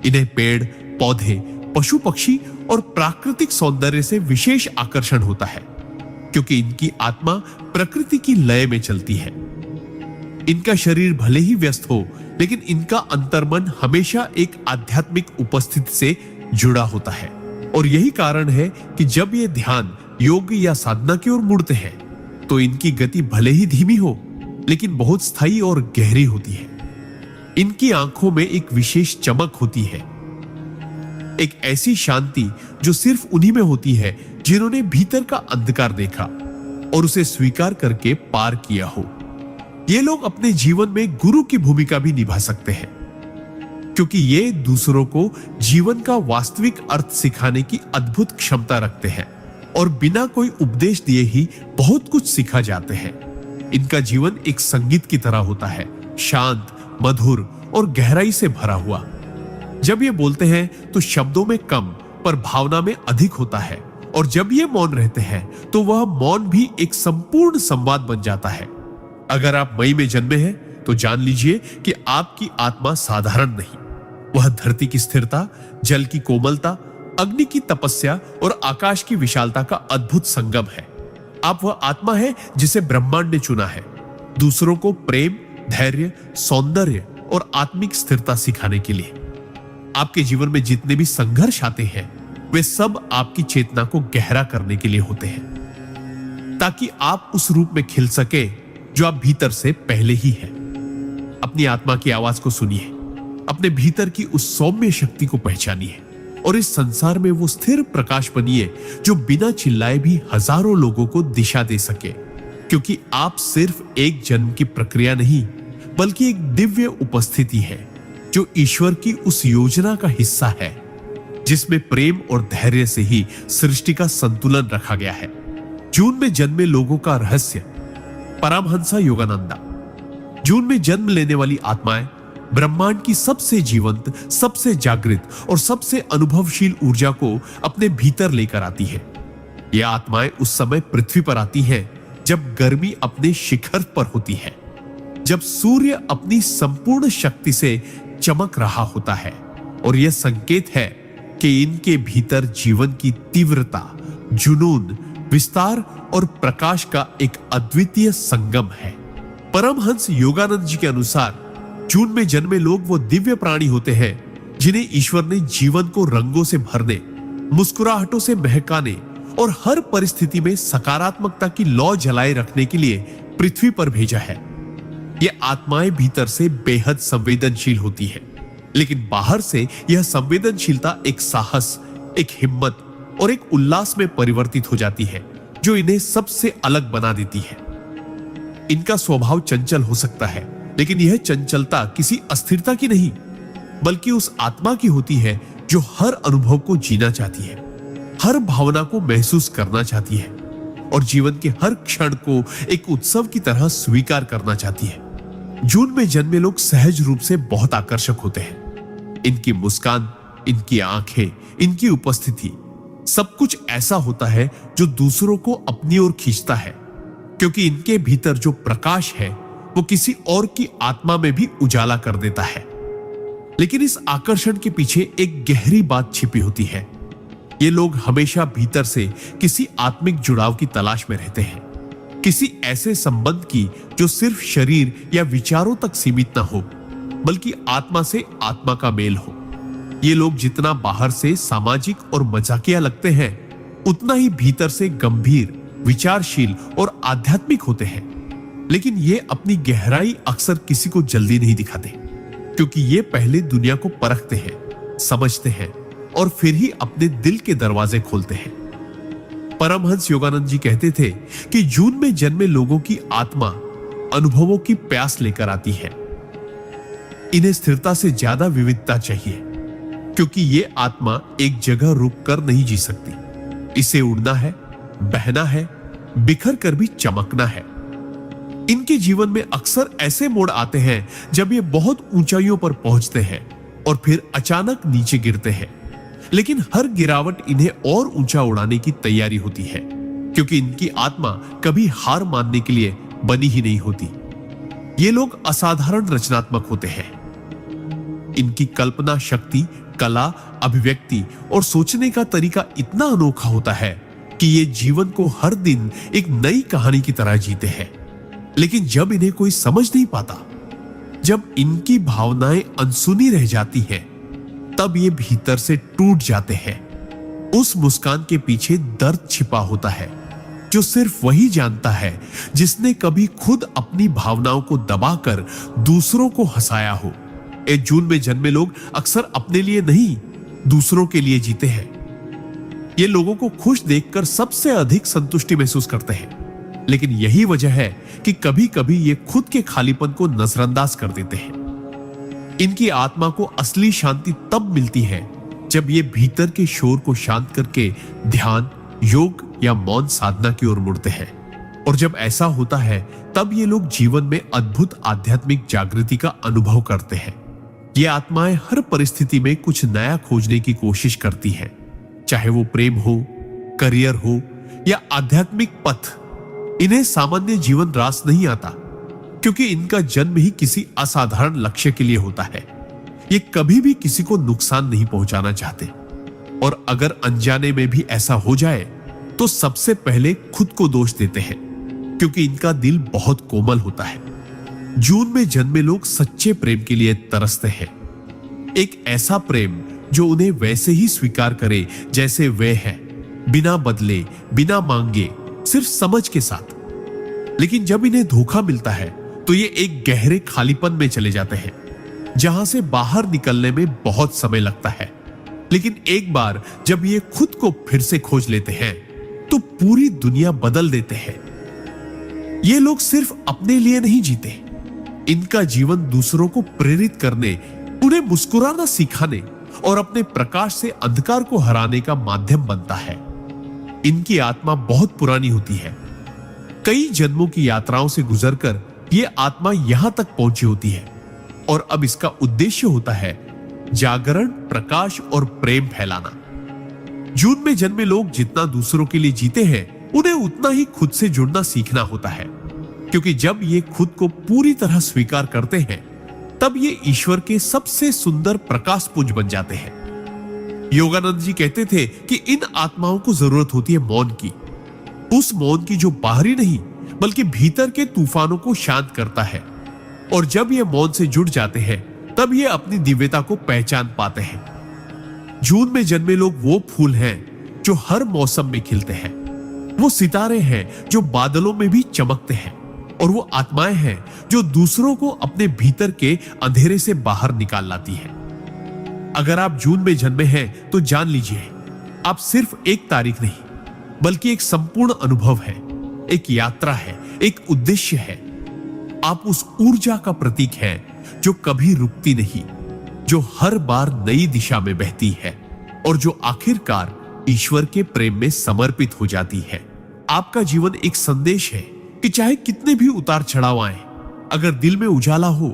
इन्हें पेड़, पौधे, पशु पक्षी और प्राकृतिक सौंदर्य से विशेष आकर्षण होता है, क्योंकि इनकी आत्मा प्रकृति की लय में चलती है। इनका शरीर भले ही व्यस्त हो, लेकिन इनका अंतर्मन हमेशा एक आध्यात्मिक उपस्थिति से जुड़ा होता है। और यही कारण है कि जब ये ध्यान, योग या साधना की ओर मुड़ते हैं तो इनकी गति भले ही धीमी हो, लेकिन बहुत स्थायी और गहरी होती है। इनकी आंखों में एक विशेष चमक होती है, एक ऐसी शांति जो सिर्फ उन्हीं में होती है जिन्होंने भीतर का अंधकार देखा और उसे स्वीकार करके पार किया हो। ये लोग अपने जीवन में गुरु की भूमिका भी निभा सकते हैं, क्योंकि ये दूसरों को जीवन का वास्तविक अर्थ सिखाने की अद्भुत क्षमता रखते हैं और बिना कोई उपदेश दिए ही बहुत कुछ सिखा जाते हैं। इनका जीवन एक संगीत की तरह होता है, शांत, मधुर और गहराई से भरा हुआ। जब ये बोलते हैं तो शब्दों में कम पर भावना में अधिक होता है, और जब ये मौन रहते हैं तो वह मौन भी एक संपूर्ण संवाद बन जाता है। अगर आप मई में जन्मे हैं तो जान लीजिए कि आपकी आत्मा साधारण नहीं, वह धरती की स्थिरता, जल की कोमलता, अग्नि की तपस्या और आकाश की विशालता का अद्भुत संगम है। आप वह आत्मा है जिसे ब्रह्मांड ने चुना है, दूसरों को प्रेम, धैर्य, सौंदर्य और आत्मिक स्थिरता सिखाने के लिए। आपके जीवन में जितने भी संघर्ष आते हैं वे सब आपकी चेतना को गहरा करने के लिए होते हैं, ताकि आप उस रूप में खिल सके जो आप भीतर से पहले ही है। अपनी आत्मा की आवाज को सुनिए, अपने भीतर की उस सौम्य शक्ति को पहचानिए और इस संसार में वो स्थिर प्रकाश बनिए जो बिना चिल्लाए भी हजारों लोगों को दिशा दे सके। क्योंकि आप सिर्फ एक जन्म की प्रक्रिया नहीं, बल्कि एक दिव्य उपस्थिति है जो ईश्वर की उस योजना का हिस्सा है जिसमें प्रेम और धैर्य से ही सृष्टि का संतुलन रखा गया है। जून में जन्मे लोगों का रहस्य। परमहंस योगानंदा। जून में जन्म लेने वाली आत्माएं ब्रह्मांड की सबसे जीवंत, सबसे जागृत और सबसे अनुभवशील ऊर्जा को अपने भीतर लेकर आती है। ये आत्माएं उस समय पृथ्वी पर आती हैं जब गर्मी अपने शिखर पर होती है, जब सूर्य अपनी संपूर्ण शक्ति से चमक रहा होता है, और यह संकेत है कि इनके भीतर जीवन की तीव्रता, जुनून, विस्तार और प्रकाश का एक अद्वितीय संगम है। परमहंस योगानंद जी के अनुसार जून में जन्मे लोग वो दिव्य प्राणी होते हैं जिन्हें ईश्वर ने जीवन को रंगों से भरने, मुस्कुराहटों से महकाने और हर परिस्थिति में सकारात्मकता की लौ जलाए रखने के लिए पृथ्वी पर भेजा है। ये आत्माएं भीतर से बेहद संवेदनशील होती है, लेकिन बाहर से यह संवेदनशीलता एक साहस, एक हिम्मत और एक उल्लास में परिवर्तित हो जाती है जो इन्हें सबसे अलग बना देती है। इनका स्वभाव चंचल हो सकता है, लेकिन यह चंचलता किसी अस्थिरता की नहीं, बल्कि उस आत्मा की होती है जो हर अनुभव को जीना चाहती है, हर भावना को महसूस करना चाहती है और जीवन के हर क्षण को एक उत्सव की तरह स्वीकार करना चाहती है। जून में जन्मे लोग सहज रूप से बहुत आकर्षक होते हैं। इनकी मुस्कान, इनकी आंखें, इनकी उपस्थिति, सब कुछ ऐसा होता है जो दूसरों को अपनी ओर खींचता है, क्योंकि इनके भीतर जो प्रकाश है वो किसी और की आत्मा में भी उजाला कर देता है। लेकिन इस आकर्षण के पीछे एक गहरी बात छिपी होती है। ये लोग हमेशा भीतर से किसी आत्मिक जुड़ाव की तलाश में रहते हैं, किसी ऐसे संबंध की जो सिर्फ शरीर या विचारों तक सीमित ना हो, बल्कि आत्मा से आत्मा का मेल हो। ये लोग जितना बाहर से सामाजिक और मजाकिया लगते हैं, उतना ही भीतर से गंभीर, विचारशील और आध्यात्मिक होते हैं। लेकिन ये अपनी गहराई अक्सर किसी को जल्दी नहीं दिखाते, क्योंकि ये पहले दुनिया को परखते हैं, समझते हैं और फिर ही अपने दिल के दरवाजे खोलते हैं। परमहंस योगानंद जी कहते थे कि जून में जन्मे लोगों की आत्मा अनुभवों की प्यास लेकर आती है। इन्हें स्थिरता से ज्यादा विविधता चाहिए, क्योंकि ये आत्मा एक जगह रुक कर नहीं जी सकती। इसे उड़ना है, बहना है, बिखर कर भी चमकना है। इनके जीवन में अक्सर ऐसे मोड़ आते हैं जब ये बहुत ऊंचाइयों पर पहुंचते हैं और फिर अचानक नीचे गिरते हैं, लेकिन हर गिरावट इन्हें और ऊंचा उड़ाने की तैयारी होती है, क्योंकि इनकी आत्मा कभी हार मानने के लिए बनी ही नहीं होती। ये लोग असाधारण रचनात्मक होते हैं। इनकी कल्पना शक्ति, कला, अभिव्यक्ति और सोचने का तरीका इतना अनोखा होता है कि ये जीवन को हर दिन एक नई कहानी की तरह जीते हैं। लेकिन जब इन्हें कोई समझ नहीं पाता, जब इनकी भावनाएं अनसुनी रह जाती हैं, तब ये भीतर से टूट जाते हैं। उस मुस्कान के पीछे दर्द छिपा होता है, जो सिर्फ वही जानता है जिसने कभी खुद अपनी भावनाओं को दबाकर दूसरों को हंसाया हो। जून में जन्मे लोग अक्सर अपने लिए नहीं, दूसरों के लिए जीते हैं। ये लोगों को खुश देखकर सबसे अधिक संतुष्टि महसूस करते हैं, लेकिन यही वजह है कि कभी कभी ये खुद के खालीपन को नजरअंदाज कर देते हैं। इनकी आत्मा को असली शांति तब मिलती है जब ये भीतर के शोर को शांत करके ध्यान, योग या मौन साधना की ओर मुड़ते हैं। और जब ऐसा होता है, तब ये लोग जीवन में अद्भुत आध्यात्मिक जागृति का अनुभव करते हैं। ये आत्माएं हर परिस्थिति में कुछ नया खोजने की कोशिश करती हैं, चाहे वो प्रेम हो, करियर हो या आध्यात्मिक पथ। इन्हें सामान्य जीवन रास नहीं आता, क्योंकि इनका जन्म ही किसी असाधारण लक्ष्य के लिए होता है। ये कभी भी किसी को नुकसान नहीं पहुंचाना चाहते, और अगर अनजाने में भी ऐसा हो जाए तो सबसे पहले खुद को दोष देते हैं, क्योंकि इनका दिल बहुत कोमल होता है। जून में जन्मे लोग सच्चे प्रेम के लिए तरसते हैं, एक ऐसा प्रेम जो उन्हें वैसे ही स्वीकार करे जैसे वे हैं, बिना बदले, बिना मांगे, सिर्फ समझ के साथ। लेकिन जब इन्हें धोखा मिलता है तो ये एक गहरे खालीपन में चले जाते हैं, जहां से बाहर निकलने में बहुत समय लगता है। लेकिन एक बार जब ये खुद को फिर से खोज लेते हैं तो पूरी दुनिया बदल देते हैं। ये लोग सिर्फ अपने लिए नहीं जीते, इनका जीवन दूसरों को प्रेरित करने, उन्हें मुस्कुराना सिखाने और अपने प्रकाश से अंधकार को हराने का माध्यम बनता है। इनकी आत्मा बहुत पुरानी होती है। कई जन्मों की यात्राओं से गुजरकर यह आत्मा यहां तक पहुंची होती है, और अब इसका उद्देश्य होता है जागरण, प्रकाश और प्रेम फैलाना। जून में जन्मे लोग जितना दूसरों के लिए जीते हैं, उन्हें उतना ही खुद से जुड़ना सीखना होता है, क्योंकि जब ये खुद को पूरी तरह स्वीकार करते हैं, तब ये ईश्वर के सबसे सुंदर प्रकाश पुंज बन जाते हैं। योगानंद जी कहते थे कि इन आत्माओं को जरूरत होती है मौन की, उस मौन की जो बाहरी नहीं बल्कि भीतर के तूफानों को शांत करता है। और जब ये मौन से जुड़ जाते हैं, तब ये अपनी दिव्यता को पहचान पाते हैं। जून में जन्मे लोग वो फूल हैं जो हर मौसम में खिलते हैं, वो सितारे हैं जो बादलों में भी चमकते हैं, और वो आत्माएं हैं जो दूसरों को अपने भीतर के अंधेरे से बाहर निकाल लाती हैं। अगर आप जून में जन्मे हैं तो जान लीजिए, आप सिर्फ एक तारीख नहीं बल्कि एक संपूर्ण अनुभव है, एक यात्रा है, एक उद्देश्य है। आप उस ऊर्जा का प्रतीक हैं जो कभी रुकती नहीं, जो हर बार नई दिशा में बहती है और जो आखिरकार ईश्वर के प्रेम में समर्पित हो जाती है। आपका जीवन एक संदेश है कि चाहे कितने भी उतार चढ़ाव आए, अगर दिल में उजाला हो,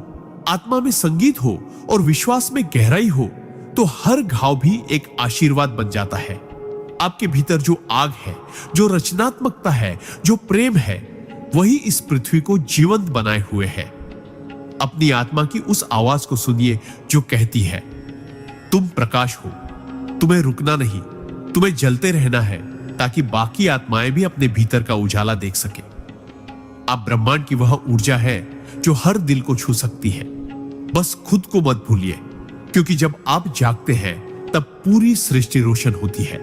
आत्मा में संगीत हो और विश्वास में गहराई हो, तो हर घाव भी एक आशीर्वाद बन जाता है। आपके भीतर जो आग है, जो रचनात्मकता है, जो प्रेम है, वही इस पृथ्वी को जीवंत बनाए हुए है। अपनी आत्मा की उस आवाज को सुनिए जो कहती है, तुम प्रकाश हो, तुम्हें रुकना नहीं, तुम्हें जलते रहना है, ताकि बाकी आत्माएं भी अपने भीतर का उजाला देख सके। आप ब्रह्मांड की वह ऊर्जा है जो हर दिल को छू सकती है। बस खुद को मत भूलिए, क्योंकि जब आप जागते हैं तब पूरी सृष्टि रोशन होती है।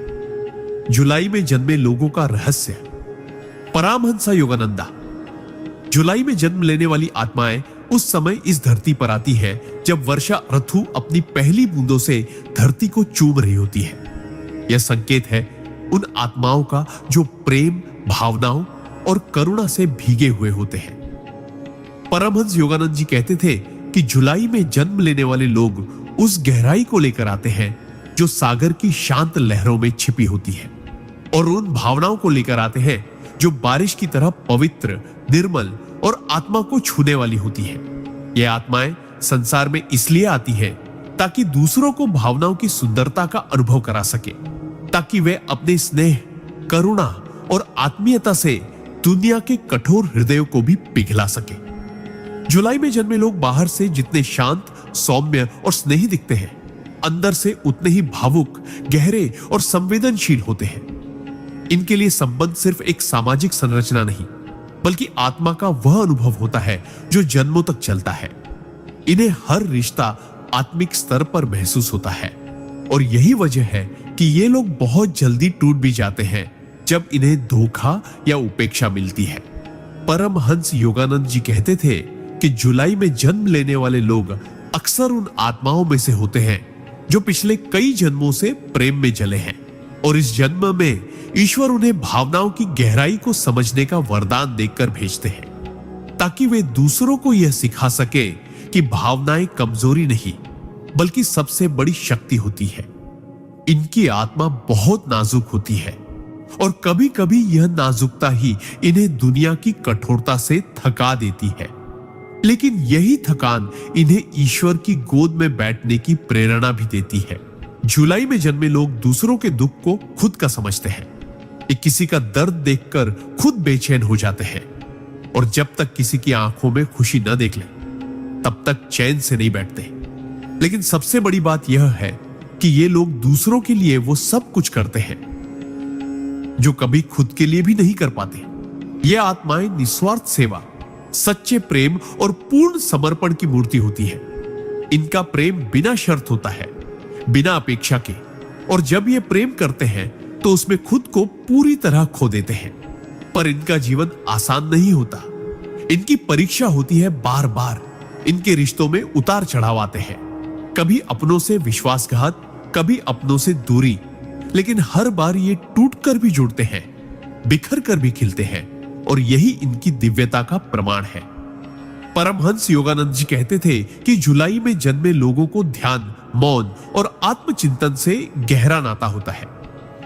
जुलाई में जन्मे लोगों का रहस्य। परमहंसा योगानंदा। जुलाई में जन्म लेने वाली आत्माएं उस समय इस धरती पर आती है जब वर्षा ऋतु अपनी पहली बूंदों से धरती को चूम रही होती है। यह संकेत है उन आत्माओं का जो प्रेम, भावनाओं और करुणा से भीगे हुए होते हैं। परमहंस योगानंद जी कहते थे कि जुलाई में जन्म लेने वाले लोग उस गहराई को लेकर आते हैं जो सागर की शांत लहरों में छिपी होती है, और उन भावनाओं को लेकर आते हैं जो बारिश की तरह पवित्र, निर्मल और आत्मा को छूने वाली होती है। ये आत्माएं संसार में इसलिए आती हैं ताकि दूसरों को भावनाओं की सुंदरता का अनुभव करा सके, ताकि वे अपने स्नेह, करुणा और आत्मीयता से दुनिया के कठोर हृदयों को भी पिघला सके। जुलाई में जन्मे लोग बाहर से जितने शांत, सौम्य और स्नेही दिखते हैं, अंदर से उतने ही भावुक, गहरे और संवेदनशील होते हैं। इनके लिए संबंध सिर्फ एक सामाजिक संरचना नहीं, बल्कि आत्मा का वह अनुभव होता है जो जन्मों तक चलता है। इन्हें हर रिश्ता आत्मिक स्तर पर महसूस होता है, और यही वजह है कि ये लोग बहुत जल्दी टूट भी जाते हैं जब इन्हें धोखा या उपेक्षा मिलती है। परमहंस योगानंद जी कहते थे कि जुलाई में जन्म लेने वाले लोग अक्सर उन आत्माओं में से होते हैं जो पिछले कई जन्मों से प्रेम में जले हैं, और इस जन्म में ईश्वर उन्हें भावनाओं की गहराई को समझने का वरदान देकर भेजते हैं, ताकि वे दूसरों को यह सिखा सके कि भावनाएं कमजोरी नहीं, बल्कि सबसे बड़ी शक्ति होती है। इनकी आत्मा बहुत नाजुक होती है, और कभी कभी यह नाजुकता ही इन्हें दुनिया की कठोरता से थका देती है। लेकिन यही थकान इन्हें ईश्वर की गोद में बैठने की प्रेरणा भी देती है। जुलाई में जन्मे लोग दूसरों के दुख को खुद का समझते हैं। ये किसी का दर्द देखकर खुद बेचैन हो जाते हैं, और जब तक किसी की आंखों में खुशी न देख ले, तब तक चैन से नहीं बैठते। लेकिन सबसे बड़ी बात यह है कि ये लोग दूसरों के लिए वो सब कुछ करते हैं जो कभी खुद के लिए भी नहीं कर पाते। ये आत्माएं निस्वार्थ सेवा, सच्चे प्रेम और पूर्ण समर्पण की मूर्ति होती है। इनका प्रेम बिना शर्त होता है, बिना अपेक्षा के, और जब ये प्रेम करते हैं तो उसमें खुद को पूरी तरह खो देते हैं। पर इनका जीवन आसान नहीं होता। इनकी परीक्षा होती है बार बार। इनके रिश्तों में उतार चढ़ाव आते हैं, कभी अपनों से विश्वासघात, कभी अपनों से दूरी, लेकिन हर बार ये टूटकर भी जुड़ते हैं, बिखर कर भी खिलते हैं, और यही इनकी दिव्यता का प्रमाण है। परमहंस योगानंद जी कहते थे कि जुलाई में जन्मे लोगों को ध्यान, मौन और आत्मचिंतन से गहरा नाता होता है।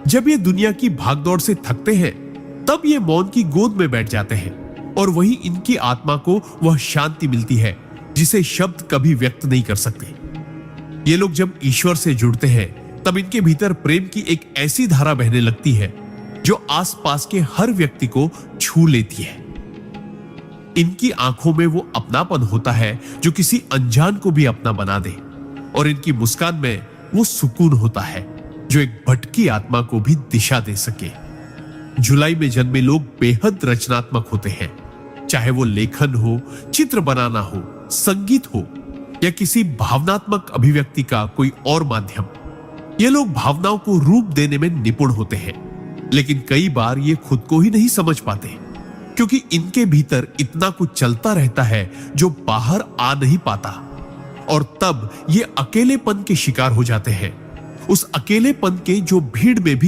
जब ये दुनिया की भागदौड़ से थकते हैं, तब ये मौन की गोद में बैठ जाते हैं, और वही इनकी आत्मा को वह शांति मिलती है जिसे शब्द कभी व्यक्त नहीं कर सकते। ये लोग जब ईश्वर से जुड़ते हैं, तब इनके भीतर प्रेम की एक ऐसी धारा बहने लगती है जो आसपास के हर व्यक्ति को छू लेती है। इनकी आंखों में वो अपनापन होता है जो किसी अनजान को भी अपना बना दे, और इनकी मुस्कान में वो सुकून होता है जो एक भटकी आत्मा को भी दिशा दे सके। जुलाई में जन्मे लोग बेहद रचनात्मक होते हैं, चाहे वो लेखन हो, चित्र बनाना हो, संगीत हो, या किसी भावनात्मक अभिव्यक्ति का कोई और माध्यम। ये लोग भावनाओं को रूप देने में निपुण होते हैं, लेकिन कई बार ये खुद को ही नहीं समझ पाते, क्योंकि इनके भीतर इतना कुछ चलता रहता है जो बाहर आ नहीं पाता, और तब ये अकेलेपन के शिकार हो जाते हैं। उस अकेलेपन के जो भीड़ में भी